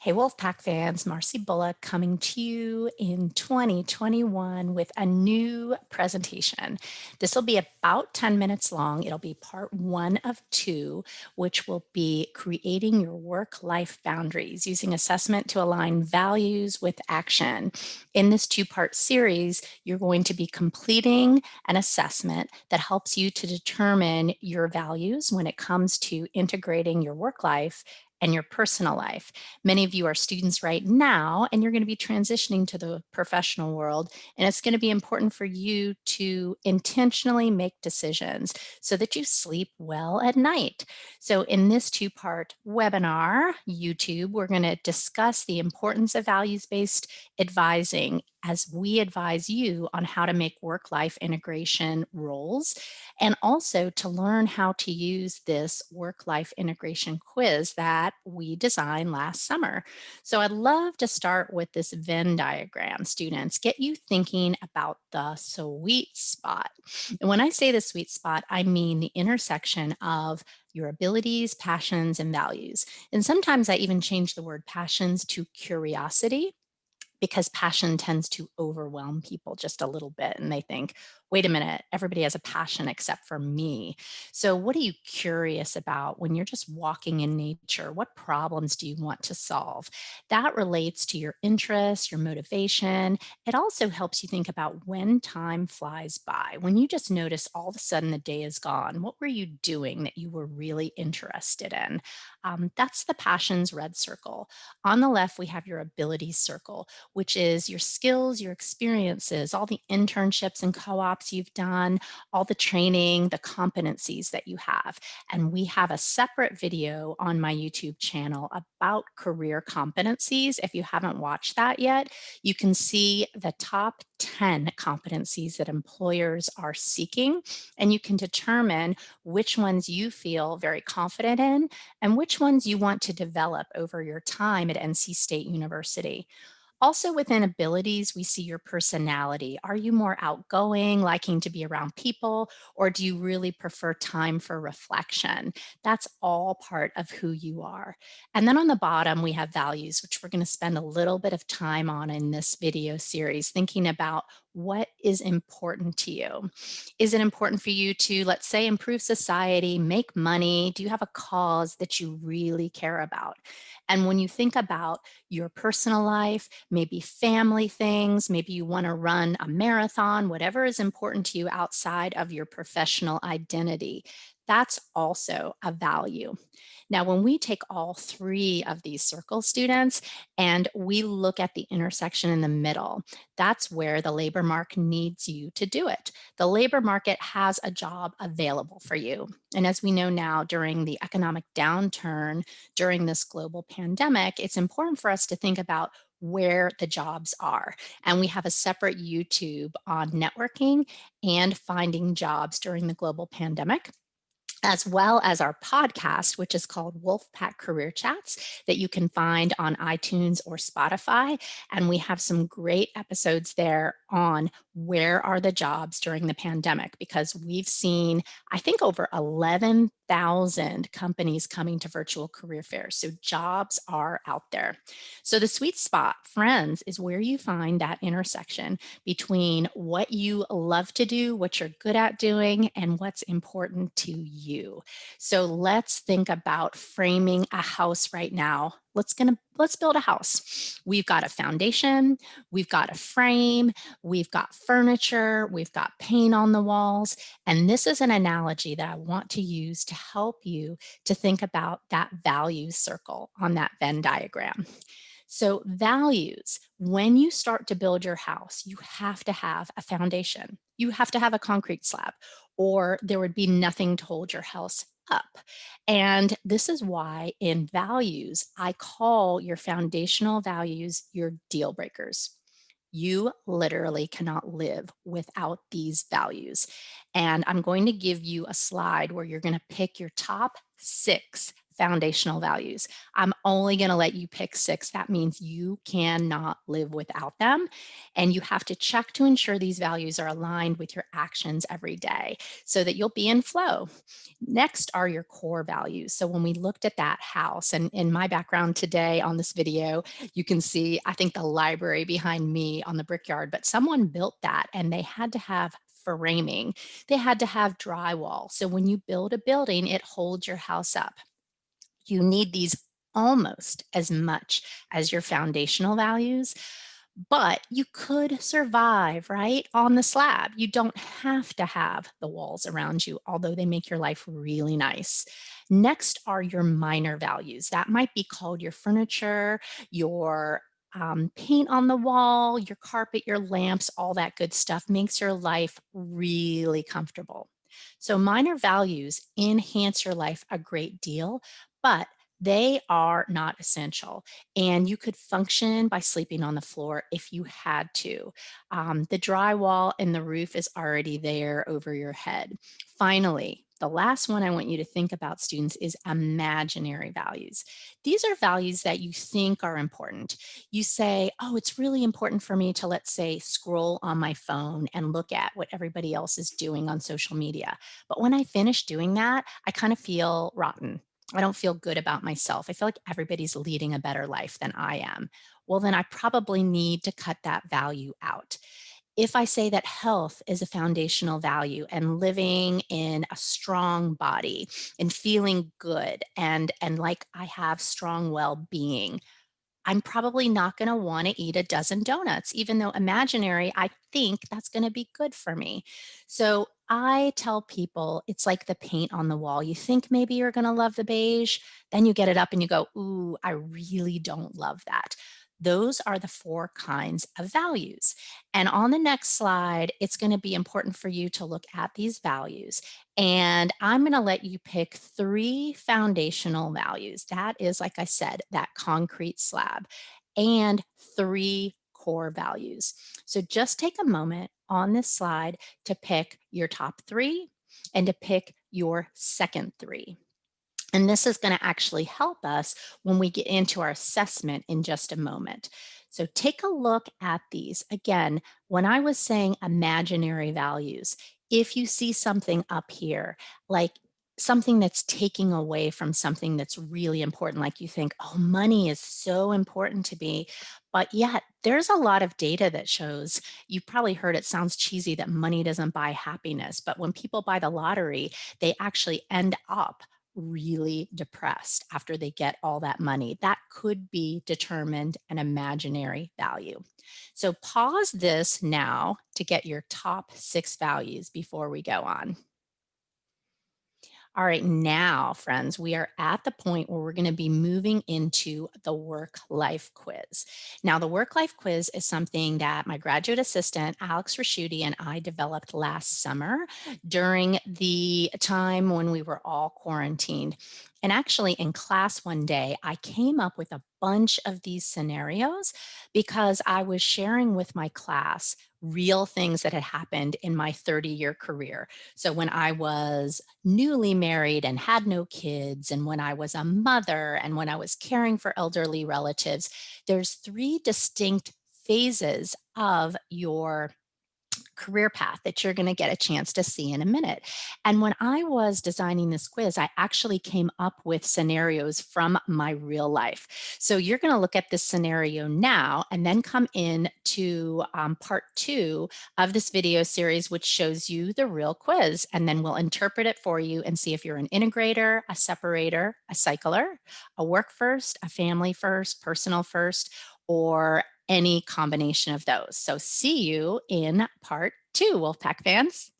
Hey, Wolfpack fans, Marcy Bullock coming to you in 2021 with a new presentation. This will be about 10 minutes long. It'll be part one of two, which will be creating your work life boundaries using assessment to align values with action. In this two-part series, you're going to be completing an assessment that helps you to determine your values when it comes to integrating your work life and your personal life. Many of you are students right now, and you're going to be transitioning to the professional world. And it's going to be important for you to intentionally make decisions so that you sleep well at night. So, in this two-part webinar, YouTube, we're going to discuss the importance of values based advising as we advise you on how to make work life integration roles and also to learn how to use this work life integration quiz that we designed last summer. So I'd love to start with this Venn diagram, students, get you thinking about the sweet spot. And when I say the sweet spot, I mean the intersection of your abilities, passions, and values. And sometimes I even change the word passions to curiosity because passion tends to overwhelm people just a little bit and they think, wait a minute, everybody has a passion except for me. So, what are you curious about when you're just walking in nature? What problems do you want to solve? That relates to your interests, your motivation. It also helps you think about when time flies by. When you just notice all of a sudden the day is gone, what were you doing that you were really interested in? That's the passions red circle. On the left, we have your abilities circle, which is your skills, your experiences, all the internships and co ops you've done, all the training, the competencies that you have. And we have a separate video on my YouTube channel about career competencies. If you haven't watched that yet, you can see the top 10 competencies that employers are seeking, and you can determine which ones you feel very confident in and which ones you want to develop over your time at NC State University. Also, within abilities, we see your personality. Are you more outgoing, liking to be around people, or do you really prefer time for reflection? That's all part of who you are. And then on the bottom, we have values, which we're going to spend a little bit of time on in this video series, thinking about what is important to you. Is it important for you to, let's say, improve society, make money? Do you have a cause that you really care about? And when you think about your personal life, maybe family things, maybe you want to run a marathon, whatever is important to you outside of your professional identity, that's also a value. Now, when we take all three of these circles, students, and we look at the intersection in the middle, that's where the labor market needs you to do it. The labor market has a job available for you. And as we know now, during the economic downturn, during this global pandemic, it's important for us to think about where the jobs are. And we have a separate YouTube on networking and finding jobs during the global pandemic, as well as our podcast, which is called Wolfpack Career Chats, that you can find on iTunes or Spotify. And we have some great episodes there on where are the jobs during the pandemic, because we've seen, I think, over 11,000 companies coming to virtual career fairs. So jobs are out there. So the sweet spot, friends, is where you find that intersection between what you love to do, what you're good at doing, and what's important to you. So let's think about framing a house right now. Let's build a house. We've got a foundation, we've got a frame, we've got furniture, we've got paint on the walls, and this is an analogy that I want to use to help you to think about that value circle on that Venn diagram. So, values, when you start to build your house, you have to have a foundation. You have to have a concrete slab, or there would be nothing to hold your house up. And this is why in values, I call your foundational values your deal breakers. You literally cannot live without these values. And I'm going to give you a slide where you're going to pick your top 6 foundational values. I'm only going to let you pick 6. That means you cannot live without them. And you have to check to ensure these values are aligned with your actions every day so that you'll be in flow. Next are your core values. So when we looked at that house, and in my background today on this video, you can see, I think, the library behind me on the brickyard, but someone built that and they had to have framing. They had to have drywall. So when you build a building, it holds your house up. You need these almost as much as your foundational values, but you could survive, right, on the slab. You don't have to have the walls around you, although they make your life really nice. Next are your minor values. That might be called your furniture, your paint on the wall, your carpet, your lamps, all that good stuff makes your life really comfortable. So, minor values enhance your life a great deal, but they are not essential. And you could function by sleeping on the floor if you had to. The drywall and the roof is already there over your head. Finally, the last one I want you to think about, students, is imaginary values. These are values that you think are important. You say, oh, it's really important for me to, let's say, scroll on my phone and look at what everybody else is doing on social media. But when I finish doing that, I kind of feel rotten. I don't feel good about myself. I feel like everybody's leading a better life than I am. Well, then I probably need to cut that value out. If I say that health is a foundational value and living in a strong body and feeling good and like I have strong well-being, I'm probably not going to want to eat a dozen donuts, even though imaginary, I think that's going to be good for me. So I tell people it's like the paint on the wall. You think maybe you're going to love the beige, then you get it up and you go, ooh, I really don't love that. Those are the 4 kinds of values. And on the next slide, it's going to be important for you to look at these values. And I'm going to let you pick 3 foundational values. That is, like I said, that concrete slab, and 3 core values. So just take a moment on this slide to pick your top 3 and to pick your second 3. And this is going to actually help us when we get into our assessment in just a moment. So take a look at these. Again, when I was saying imaginary values, if you see something up here, like something that's taking away from something that's really important, like you think, oh, money is so important to me. But yet, there's a lot of data that shows, you've probably heard it sounds cheesy that money doesn't buy happiness. But when people buy the lottery, they actually end up really depressed after they get all that money. That could be determined an imaginary value. So pause this now to get your top 6 values before we go on. All right, now, friends, we are at the point where we're going to be moving into the work life quiz. Now, the work life quiz is something that my graduate assistant, Alex Raschuti, and I developed last summer during the time when we were all quarantined. And actually, in class one day, I came up with a bunch of these scenarios because I was sharing with my class real things that had happened in my 30-year career. So when I was newly married and had no kids, and when I was a mother, and when I was caring for elderly relatives, there's 3 distinct phases of your career path that you're going to get a chance to see in a minute. And when I was designing this quiz, I actually came up with scenarios from my real life. So you're going to look at this scenario now and then come in to part 2 of this video series, which shows you the real quiz. And then we'll interpret it for you and see if you're an integrator, a separator, a cycler, a work first, a family first, personal first, or any combination of those. So see you in part 2, Wolfpack fans.